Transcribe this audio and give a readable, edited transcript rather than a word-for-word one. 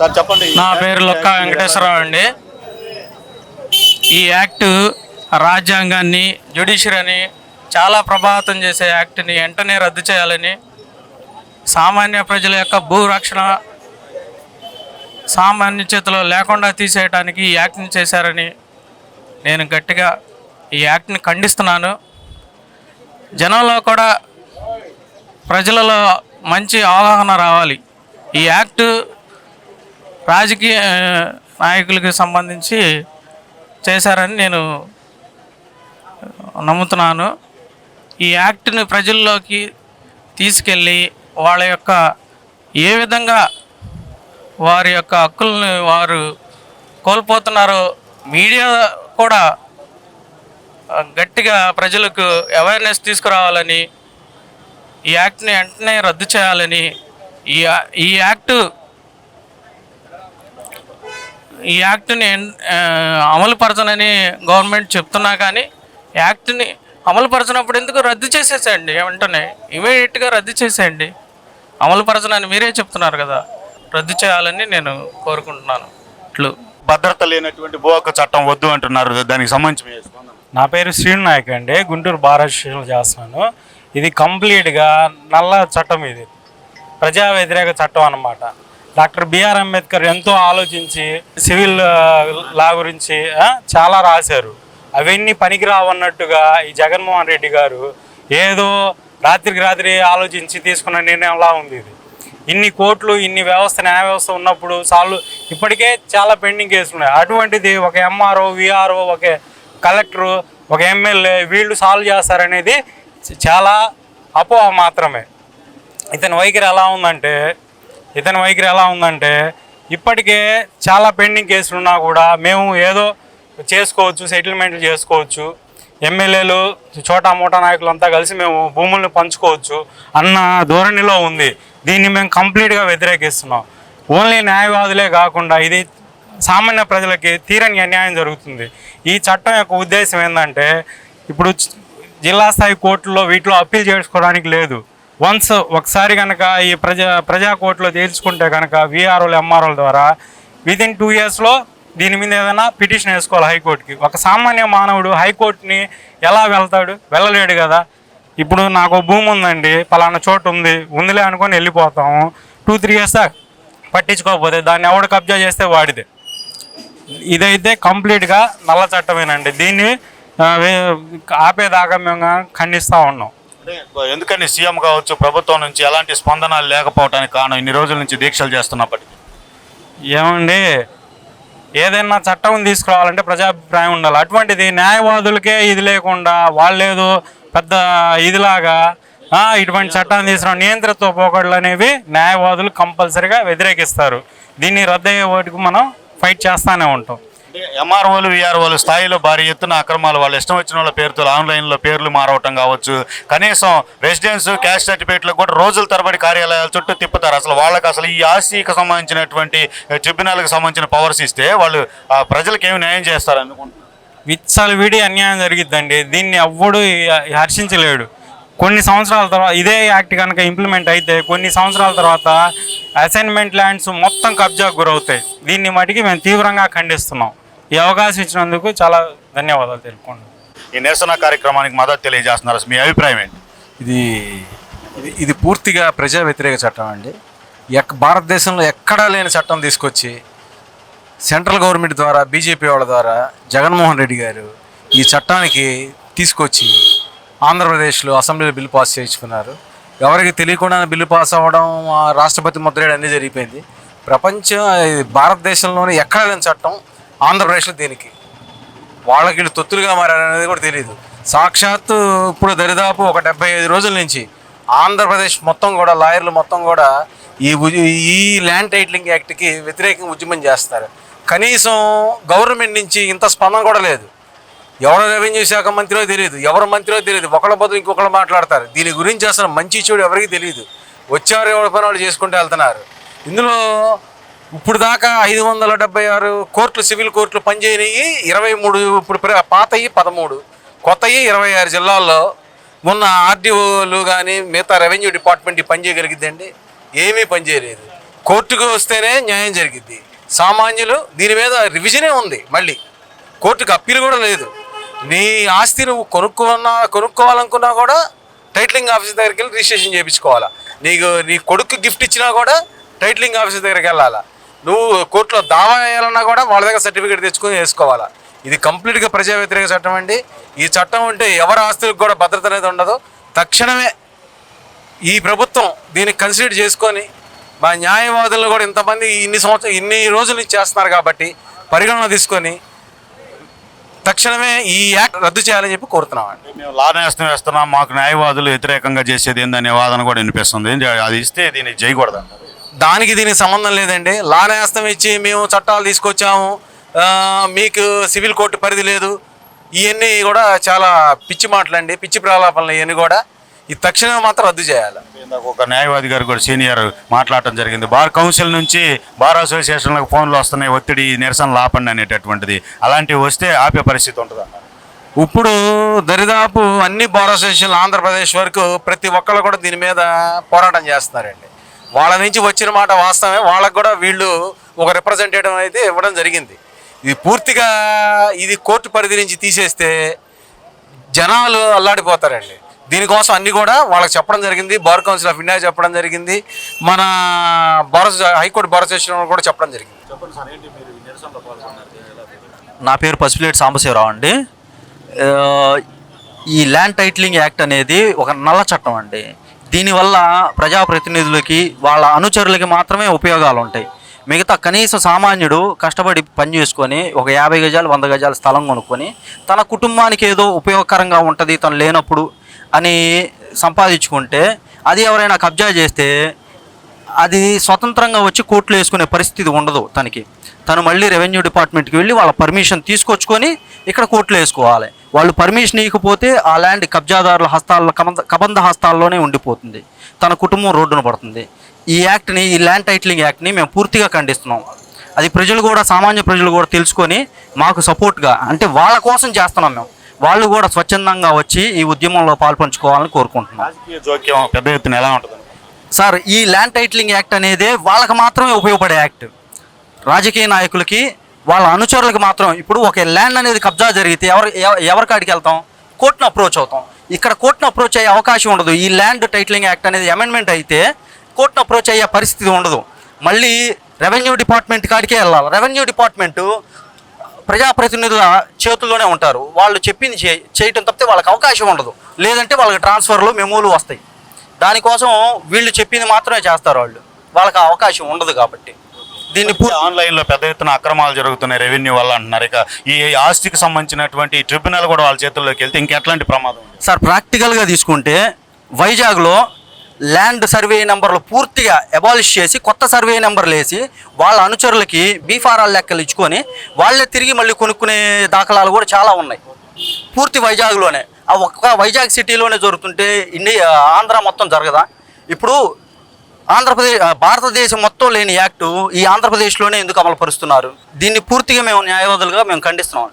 చెప్పండి. నా పేరు లొక్క వెంకటేశ్వరరావు అండి. ఈ యాక్ట్ రాజ్యాంగాన్ని, జ్యుడిషియరీని చాలా ప్రభావితం చేసే యాక్ట్ని వెంటనే రద్దు చేయాలని, సామాన్య ప్రజల యొక్క భూరక్షణ సామాన్య చేతిలో లేకుండా తీసేయడానికి ఈ యాక్ట్ని చేశారని నేను గట్టిగా ఈ యాక్ట్ని ఖండిస్తున్నాను. జనంలో కూడా ప్రజలలో మంచి అవగాహన రావాలి. ఈ యాక్ట్ రాజకీయ నాయకులకి సంబంధించి చేశారని నేను నమ్ముతున్నాను. ఈ యాక్ట్ని ప్రజల్లోకి తీసుకెళ్ళి వాళ్ళ యొక్క ఏ విధంగా వారి యొక్క హక్కుల్ని వారు కోల్పోతున్నారో మీడియా కూడా గట్టిగా ప్రజలకు అవేర్నెస్ తీసుకురావాలని, ఈ యాక్ట్ని వెంటనే రద్దు చేయాలని, ఈ యాక్ట్ని అమలుపరచనని గవర్నమెంట్ చెప్తున్నా కానీ యాక్ట్ని అమలుపరచినప్పుడు ఎందుకు రద్దు చేసేసేయండి, వెంటనే ఇమీడియట్గా రద్దు చేసేయండి. అమలుపరచనని మీరే చెప్తున్నారు కదా, రద్దు చేయాలని నేను కోరుకుంటున్నాను. ఇట్లు భద్రత లేనటువంటి భూ హక్కు చట్టం వద్దు అంటున్నారు. దానికి సంబంధించి నా పేరు శ్రీను నాయక్ అండి, గుంటూరు బార్ అసోసియేషన్ చేస్తున్నాను. ఇది కంప్లీట్గా నల్ల చట్టం, ఇది ప్రజా వ్యతిరేక చట్టం అన్నమాట. డాక్టర్ బిఆర్ అంబేద్కర్ ఎంతో ఆలోచించి సివిల్ లా గురించి చాలా రాశారు. అవన్నీ పనికిరావన్నట్టుగా ఈ జగన్మోహన్ రెడ్డి గారు ఏదో రాత్రికి రాత్రి ఆలోచించి తీసుకున్న నిర్ణయంలా ఉంది. ఇది ఇన్ని కోట్లు, ఇన్ని వ్యవస్థ, న్యాయ వ్యవస్థ ఉన్నప్పుడు ఇప్పటికే చాలా పెండింగ్ కేసులు ఉన్నాయి. అటువంటిది ఒక ఎంఆర్ఓ, విఆర్ఓ, ఒక కలెక్టరు, ఒక ఎమ్మెల్యే వీళ్ళు సాల్వ్ చేస్తారనేది చాలా అపోహ మాత్రమే. ఇతని వైఖరి ఎలా ఉందంటే ఇప్పటికే చాలా పెండింగ్ కేసులు ఉన్నా కూడా మేము ఏదో చేసుకోవచ్చు, సెటిల్మెంట్లు చేసుకోవచ్చు, ఎమ్మెల్యేలు చోటా మోటా నాయకులంతా కలిసి మేము భూములను పంచుకోవచ్చు అన్న ధోరణిలో ఉంది. దీన్ని మేము కంప్లీట్గా వ్యతిరేకిస్తున్నాం. ఓన్లీ న్యాయవాదులే కాకుండా ఇది సామాన్య ప్రజలకి తీరని అన్యాయం జరుగుతుంది. ఈ చట్టం యొక్క ఉద్దేశం ఏంటంటే ఇప్పుడు జిల్లా స్థాయి కోర్టుల్లో వీటిలో అప్పీల్ చేసుకోవడానికి లేదు. ఒకసారి కనుక ఈ ప్రజా కోర్టులో తేల్చుకుంటే కనుక విఆర్ఓలు, ఎంఆర్ఓల ద్వారా వితిన్ 2 yearsలో దీని మీద ఏదైనా పిటిషన్ వేసుకోవాలి హైకోర్టుకి. ఒక సామాన్య మానవుడు హైకోర్టుని ఎలా వెళ్తాడు? వెళ్ళలేడు కదా. ఇప్పుడు నాకు భూమి ఉందండి, పలానా చోటు ఉందిలే అనుకొని వెళ్ళిపోతాము. 2-3 years పట్టించుకోకపోతే దాన్ని ఎవడు కబ్జా చేస్తే వాడిదే. ఇదైతే కంప్లీట్గా నల్ల చట్టమేనండి. దీన్ని ఆపేదాకా మేము ఖండిస్తూ ఉన్నాం. ఎందుకని సీఎం కావచ్చు, ప్రభుత్వం నుంచి ఎలాంటి స్పందన లేకపోవడానికి కారణం ఇన్ని రోజుల నుంచి దీక్షలు చేస్తున్నప్పటికీ? ఏమండి, ఏదైనా చట్టం తీసుకురావాలంటే ప్రజాభిప్రాయం ఉండాలి. అటువంటిది న్యాయవాదులకే ఇది లేకుండా వాళ్ళేదో పెద్ద ఇదిలాగా ఇటువంటి చట్టాన్ని తీసుకురావడం, నియంత్రిత పోకడలు అనేవి న్యాయవాదులు కంపల్సరీగా వ్యతిరేకిస్తారు. దీన్ని రద్దయ్యే వాటికి మనం ఫైట్ చేస్తూనే ఉంటాం. ఎంఆర్ఓలు, విఆర్ఓలు స్థాయిలో భారీ ఎత్తున అక్రమాలు, వాళ్ళు ఇష్టం వచ్చిన వాళ్ళ పేరుతో ఆన్లైన్లో పేర్లు మారవటం కావచ్చు, కనీసం రెసిడెన్స్, క్యాస్ట్ సర్టిఫికేట్లకు కూడా రోజుల తరబడి కార్యాలయాల చుట్టూ తిప్పుతారు. అసలు ఈ ఆస్తికి సంబంధించినటువంటి ట్రిబ్యునల్కి సంబంధించిన పవర్స్ ఇస్తే వాళ్ళు ప్రజలకు ఏమి న్యాయం చేస్తారు అనుకుంటున్నారు? విచ్చలవిడి అన్యాయం జరిగిద్దండి. దీన్ని ఎవ్వడు హర్షించలేడు. కొన్ని సంవత్సరాల తర్వాత ఇదే యాక్ట్ కనుక ఇంప్లిమెంట్ అయితే కొన్ని సంవత్సరాల తర్వాత అసైన్మెంట్ ల్యాండ్స్ మొత్తం కబ్జాకు గురవుతాయి. దీన్ని మటుకి మేము తీవ్రంగా ఖండిస్తున్నాం. ఈ అవకాశం ఇచ్చినందుకు చాలా ధన్యవాదాలు తెలుపుకోండి. ఈ నిరసన కార్యక్రమానికి మద్దతు తెలియజేస్తున్నారు. మీ అభిప్రాయం ఏంటి? ఇది పూర్తిగా ప్రజా వ్యతిరేక చట్టం అండి. భారతదేశంలో ఎక్కడా లేని చట్టం తీసుకొచ్చి సెంట్రల్ గవర్నమెంట్ ద్వారా, బీజేపీ వాళ్ళ ద్వారా జగన్మోహన్ రెడ్డి గారు ఈ చట్టానికి తీసుకొచ్చి ఆంధ్రప్రదేశ్లో అసెంబ్లీలో బిల్లు పాస్ చేయించుకున్నారు. ఎవరికి తెలియకుండా బిల్లు పాస్ అవ్వడం, రాష్ట్రపతి ముద్రేయడం అన్నీ జరిగిపోయింది. భారతదేశంలోనే ఎక్కడ లేని చట్టం ఆంధ్రప్రదేశ్లో దీనికి వాళ్ళకి తొత్తులుగా మారారనేది కూడా తెలియదు. సాక్షాత్తు ఇప్పుడు దరిదాపు ఒక 75 రోజుల నుంచి ఆంధ్రప్రదేశ్ మొత్తం కూడా లాయర్లు మొత్తం కూడా ఈ ల్యాండ్ టైటిలింగ్ యాక్ట్కి వ్యతిరేకంగా ఉద్యమం చేస్తారు. కనీసం గవర్నమెంట్ నుంచి ఇంత స్పందన కూడా లేదు. ఎవరు రెవెన్యూ శాఖ మంత్రిలో తెలియదు, ఎవరు మంత్రిలో తెలియదు, ఒకళ్ళ బదులు ఇంకొకళ్ళు మాట్లాడతారు. దీని గురించి అసలు మంచి చెడు ఎవరికి తెలియదు. వచ్చారు, ఎవరి పని వాళ్ళు చేసుకుంటూ వెళ్తున్నారు. ఇందులో ఇప్పుడు దాకా 576 కోర్టులు, సివిల్ కోర్టులు పనిచేయనివి 23, ఇప్పుడు పాతవి 13, కొత్తవి 26 జిల్లాల్లో మొన్న ఆర్డీఓలు కానీ మిగతా రెవెన్యూ డిపార్ట్మెంట్ పనిచేయగలిగిద్దండి? ఏమీ పనిచేయలేదు. కోర్టుకు వస్తేనే న్యాయం జరిగిద్ది. సామాన్యులు దీని మీద రివిజనే ఉంది, మళ్ళీ కోర్టుకు అప్పీల్ కూడా లేదు. నీ ఆస్తి నువ్వు కొనుక్కోవాలనుకున్నా కూడా టైటిలింగ్ ఆఫీస్ దగ్గరికి వెళ్ళి రిజిస్ట్రేషన్ చేయించుకోవాలా. నీ కొడుకు గిఫ్ట్ ఇచ్చినా కూడా టైటిలింగ్ ఆఫీస్ దగ్గరికి వెళ్ళాలా. నువ్వు కోర్టులో దావా వేయాలన్నా కూడా వాళ్ళ దగ్గర సర్టిఫికేట్ తెచ్చుకొని వేసుకోవాలా. ఇది కంప్లీట్గా ప్రజా వ్యతిరేక చట్టం అండి. ఈ చట్టం ఉంటే ఎవరి ఆస్తులకు కూడా భద్రత అనేది ఉండదు. తక్షణమే ఈ ప్రభుత్వం దీన్ని కన్సిడర్ చేసుకొని మా న్యాయవాదులను కూడా ఇంతమంది ఇన్ని రోజుల నుంచి చేస్తున్నారు కాబట్టి పరిగణన తీసుకొని తక్షణమే ఈ యాక్ట్ రద్దు చేయాలని చెప్పి కోరుతున్నామండి. మేము లా నేస్తం వేస్తున్నాం, మాకు న్యాయవాదులు వ్యతిరేకంగా చేసేది ఏందనే వాదన కూడా వినిపిస్తుంది. అది ఇస్తే దీనికి చేయకూడదు అంటారు. దీనికి సంబంధం లేదండి. లా నేస్తం ఇచ్చి మేము చట్టాలు తీసుకొచ్చాము, మీకు సివిల్ కోర్టు పరిధి లేదు, ఇవన్నీ కూడా చాలా పిచ్చి మాటలండి, పిచ్చి ప్రలాపనలు. ఇవన్నీ కూడా ఈ తక్షణమే మాత్రం రద్దు చేయాలి. ఒక న్యాయవాది గారు కూడా సీనియర్ మాట్లాడటం జరిగింది. బార్ కౌన్సిల్ నుంచి బార్ అసోసియేషన్లకు ఫోన్లు వస్తున్నాయి, ఒత్తిడి నిరసనలు ఆపండి అనేటటువంటిది. అలాంటివి వస్తే ఆపే పరిస్థితి ఉంటుంది అన్నారు. ఇప్పుడు దరిదాపు అన్ని బార్ అసోసియేషన్లు ఆంధ్రప్రదేశ్ వరకు ప్రతి ఒక్కళ్ళు కూడా దీని మీద పోరాటం చేస్తున్నారండి. వాళ్ళ నుంచి వచ్చిన మాట వాస్తవమే. వాళ్ళకు కూడా వీళ్ళు ఒక రిప్రజెంటేటివ్ అయితే ఇవ్వడం జరిగింది. ఇది పూర్తిగా కోర్టు పరిధి నుంచి తీసేస్తే జనాలు అల్లాడిపోతారండి. దీనికోసం అన్నీ కూడా వాళ్ళకి చెప్పడం జరిగింది. బార్ కౌన్సిల్ ఆఫ్ ఇండియా చెప్పడం జరిగింది, మన హైకోర్టు బార్ అసోసియేషన్ కూడా చెప్పడం జరిగింది. నా పేరు పసిపిలేటి సాంబశివరావు అండి. ఈ ల్యాండ్ టైటిలింగ్ యాక్ట్ అనేది ఒక నల్ల చట్టం అండి. దీనివల్ల ప్రజాప్రతినిధులకి వాళ్ళ అనుచరులకి మాత్రమే ఉపయోగాలు ఉంటాయి. మిగతా కనీసం సామాన్యుడు కష్టపడి పని చేసుకొని ఒక 50 గజాలు 100 గజాల స్థలం కొనుక్కొని తన కుటుంబానికి ఏదో ఉపయోగకరంగా ఉంటుంది తను లేనప్పుడు అని సంపాదించుకుంటే అది ఎవరైనా కబ్జా చేస్తే అది స్వతంత్రంగా వచ్చి కోర్టులో వేసుకునే పరిస్థితి ఉండదు. తను మళ్ళీ రెవెన్యూ డిపార్ట్మెంట్కి వెళ్ళి వాళ్ళ పర్మిషన్ తీసుకొచ్చుకొని ఇక్కడ కోర్టులో వేసుకోవాలి. వాళ్ళు పర్మిషన్ ఇవ్వకపోతే ఆ ల్యాండ్ కబ్జాదారుల హస్తాల్లో కబంధ హస్తాల్లోనే ఉండిపోతుంది, తన కుటుంబం రోడ్డున పడుతుంది. ఈ ల్యాండ్ టైటిలింగ్ యాక్ట్ని మేము పూర్తిగా ఖండిస్తున్నాం. అది ప్రజలు కూడా, సామాన్య ప్రజలు కూడా తెలుసుకొని మాకు సపోర్ట్గా, అంటే వాళ్ళ కోసం చేస్తున్నాం మేము. వాళ్ళు కూడా స్వచ్ఛందంగా వచ్చి ఈ ఉద్యమంలో పాల్పంచుకోవాలని కోరుకుంటున్నాం. రాజకీయ జోక్యం పెద్ద ఎత్తున ఎలా ఉంటుంది సార్? ఈ ల్యాండ్ టైటిలింగ్ యాక్ట్ అనేది వాళ్ళకి మాత్రమే ఉపయోగపడే యాక్ట్. రాజకీయ నాయకులకి, వాళ్ళ అనుచరులకు మాత్రం. ఇప్పుడు ఒక ల్యాండ్ అనేది కబ్జా జరిగితే ఎవరి కాడికి వెళ్తాం? కోర్టును అప్రోచ్ అవుతాం. ఇక్కడ కోర్టును అప్రోచ్ అయ్యే అవకాశం ఉండదు. ఈ ల్యాండ్ టైటిలింగ్ యాక్ట్ అనేది అమెండ్మెంట్ అయితే కోర్టును అప్రోచ్ అయ్యే పరిస్థితి ఉండదు. మళ్ళీ రెవెన్యూ డిపార్ట్మెంట్ కాడికే వెళ్ళాలి. రెవెన్యూ డిపార్ట్మెంటు ప్రజాప్రతినిధుల చేతుల్లోనే ఉంటారు. వాళ్ళు చెప్పింది చేయటం తప్పితే వాళ్ళకి అవకాశం ఉండదు. లేదంటే వాళ్ళకి ట్రాన్స్ఫర్లు మెమోలు వస్తాయి. దానికోసం వీళ్ళు చెప్పింది మాత్రమే చేస్తారు. వాళ్ళకి అవకాశం ఉండదు. కాబట్టి దీన్ని ఆన్లైన్లో పెద్ద ఎత్తున అక్రమాలు జరుగుతున్నాయి రెవెన్యూ వల్ల అంటున్నారు. ఇక ఈ ఆస్తికి సంబంధించినటువంటి ట్రిబ్యునల్ కూడా వాళ్ళ చేతుల్లోకి వెళ్తే ఇంకెట్లాంటి ప్రమాదం సార్? ప్రాక్టికల్గా తీసుకుంటే వైజాగ్లో ల్యాండ్ సర్వే నెంబర్లు పూర్తిగా అబాలిష్ చేసి కొత్త సర్వే నెంబర్లు వేసి వాళ్ళ అనుచరులకి బీఫారాల లెక్కలు ఇచ్చుకొని వాళ్ళే తిరిగి మళ్ళీ కొనుక్కునే దాఖలాలు కూడా చాలా ఉన్నాయి. పూర్తి వైజాగ్లోనే, ఆ ఒక్క వైజాగ్ సిటీలోనే జరుగుతుంటే ఆంధ్ర మొత్తం జరగదా? ఇప్పుడు భారతదేశం మొత్తం లేని యాక్టు ఈ ఆంధ్రప్రదేశ్లోనే ఎందుకు అమలు పరుస్తున్నారు? దీన్ని పూర్తిగా మేము న్యాయవాదులుగా ఖండిస్తున్నాం.